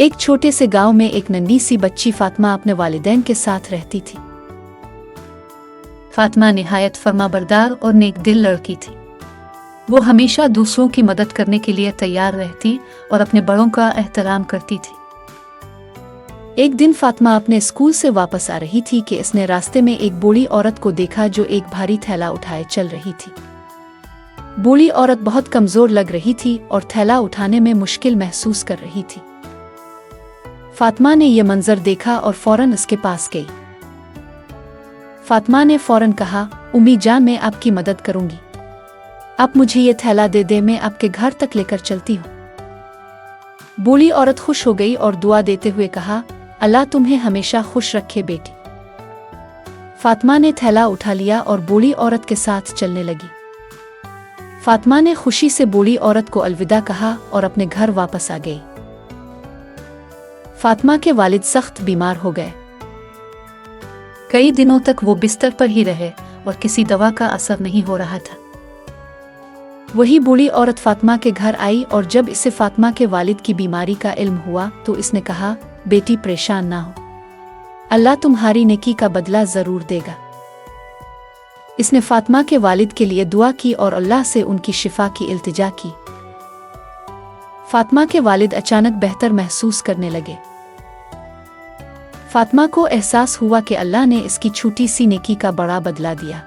ایک چھوٹے سے گاؤں میں ایک ننھی سی بچی فاطمہ اپنے والدین کے ساتھ رہتی تھی۔ فاطمہ نہایت فرمانبردار اور نیک دل لڑکی تھی۔ وہ ہمیشہ دوسروں کی مدد کرنے کے لیے تیار رہتی اور اپنے بڑوں کا احترام کرتی تھی۔ ایک دن فاطمہ اپنے اسکول سے واپس آ رہی تھی کہ اس نے راستے میں ایک بوڑھی عورت کو دیکھا جو ایک بھاری تھیلا اٹھائے چل رہی تھی۔ بوڑھی عورت بہت کمزور لگ رہی تھی اور تھیلا اٹھانے میں مشکل محسوس کر رہی تھی۔ فاطمہ نے یہ منظر دیکھا اور فوراً اس کے پاس گئی۔ فاطمہ نے فوراً کہا، امی جان میں آپ کی مدد کروں گی، آپ مجھے یہ تھیلا دے دے، میں آپ کے گھر تک لے کر چلتی ہوں۔ بوڑھی عورت خوش ہو گئی اور دعا دیتے ہوئے کہا، اللہ تمہیں ہمیشہ خوش رکھے بیٹی۔ فاطمہ نے تھیلا اٹھا لیا اور بوڑھی عورت کے ساتھ چلنے لگی۔ فاطمہ نے خوشی سے بوڑھی عورت کو الوداع کہا اور اپنے گھر واپس آ گئی۔ فاطمہ کے والد سخت بیمار ہو گئے۔ کئی دنوں تک وہ بستر پر ہی رہے اور کسی دوا کا اثر نہیں ہو رہا تھا۔ وہی بوڑھی عورت فاطمہ کے گھر آئی اور جب اسے فاطمہ کے والد کی بیماری کا علم ہوا تو اس نے کہا، بیٹی پریشان نہ ہو، اللہ تمہاری نیکی کا بدلہ ضرور دے گا۔ اس نے فاطمہ کے والد کے لیے دعا کی اور اللہ سے ان کی شفا کی التجا کی۔ فاطمہ کے والد اچانک بہتر محسوس کرنے لگے۔ فاطمہ کو احساس ہوا کہ اللہ نے اس کی چھوٹی سی نیکی کا بڑا بدلہ دیا۔